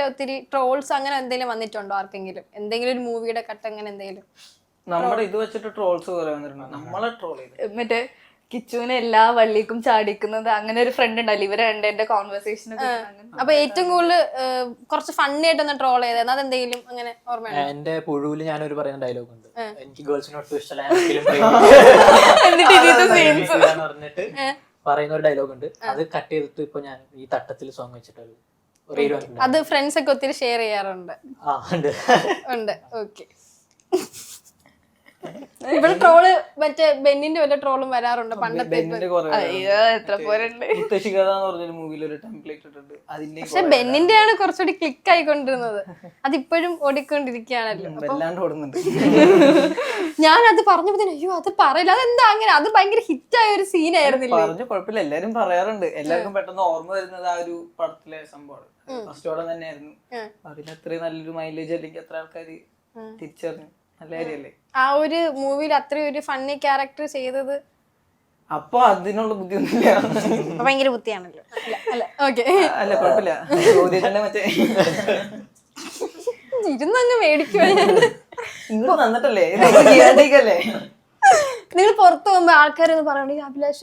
കമന്റിൽ ഒത്തിരി ട്രോൾസ് അങ്ങനെ എന്തെങ്കിലും വന്നിട്ടുണ്ടോ ആർക്കെങ്കിലും? എന്തെങ്കിലും ഒരു മൂവിയുടെ കട്ട് അങ്ങനെ എന്തെങ്കിലും? നമ്മുടെ ഇത് വെച്ചിട്ട് ട്രോൾസ് കുറെ വന്നിട്ടുണ്ട്. നമ്മളെ ട്രോൾ ചെയ്ത് മറ്റേ കിച്ചുവിനെ എല്ലാ വള്ളിക്കും ചാടിക്കുന്നത് അങ്ങനെ ഒരു ഫ്രണ്ട് ഉണ്ടല്ലോ, ഇവരെ രണ്ടേന്റെ കോൺവെർസേഷൻ. അപ്പൊ ഏറ്റവും കൂടുതൽ കുറച്ച് ഫണ്ണി ആയിട്ടൊന്ന് ട്രോൾ ചെയ്തത് അതെന്തെങ്കിലും അങ്ങനെ ഓർമ്മയുണ്ടോ? എന്റെ പുഴുവില് ഞാനൊരു പറയുന്ന ഡയലോഗ് ഉണ്ട്, എനിക്ക് ഗേൾസിനോട്ട് പറഞ്ഞിട്ട് പറയുന്ന ഒരു ഡയലോഗ് ഉണ്ട്. അത് കട്ട് ചെയ്തിട്ട് ഇപ്പൊ ഞാൻ ഈ തട്ടത്തിൽ സോങ് വെച്ചിട്ടൊരു റീൽ വന്നിട്ടുണ്ട്. അത് ഫ്രണ്ട്സ് ഒക്കെ ഒത്തിരി ഷെയർ ചെയ്യാറുണ്ട്. ഉണ്ട്. ഓക്കെ. ഇവിടെ ട്രോള് മറ്റേ ബെന്നിന്റെ വല്ല ട്രോളും വരാറുണ്ട് പണ്ടത്തെ. എത്ര പോരുണ്ട്. മുത്തശ്ശികഥ എന്ന് പറഞ്ഞൊരു മൂവിയിൽ ഒരു ടെംപ്ലേറ്റ് ഇട്ടിട്ടുണ്ട്. അതിന്റെ പക്ഷെ ബെന്നിന്റെ ആണ് കുറച്ചുകൂടി ക്ലിക്ക് ആയിക്കൊണ്ടിരുന്നത്. അതിപ്പോഴും ഓടിക്കൊണ്ടിരിക്കുകയാണല്ലോ. വല്ലാണ്ട് ഓടുന്നുണ്ട്. ഞാനത് പറഞ്ഞപ്പോ അയ്യോ അത് പറയില്ല, അതെന്താ അങ്ങനെ? അത് ഭയങ്കര ഹിറ്റായ ഒരു സീനായിരുന്നില്ലേ? പറഞ്ഞു കുഴപ്പമില്ല, എല്ലാരും പറയാറുണ്ട്. എല്ലാവർക്കും പെട്ടെന്ന് ഓർമ്മ വരുന്നത് ആ ഒരു പടത്തിലെ സംഭവമാണ്. ഫസ്റ്റ് പടം തന്നെയായിരുന്നു. അതിന് അത്രയും നല്ലൊരു മൈലേജ് അല്ലെങ്കിൽ അത്ര ആൾക്കാര് തിരിച്ചറിഞ്ഞു. നല്ല കാര്യല്ലേ ആ ഒരു മൂവിയിൽ അത്രയും ഒരു ഫണ്ണി ക്യാരക്ടർ ചെയ്തത്? അപ്പൊ അതിനുള്ള ബുദ്ധിയൊന്നുമില്ല. ഭയങ്കര ബുദ്ധിയാണല്ലോ. അല്ല കുഴപ്പമില്ല. ചോദ്യത്തിന്റെ മറ്റേ ഇരുന്നങ്ങ് മേടിക്കുവാ. ഇങ്ങോട്ട് തന്നിട്ടല്ലേ, നിങ്ങൾ പുറത്തു പോകുമ്പോ ആൾക്കാരൊന്ന് പറയണെങ്കിൽ അഭിലാഷ്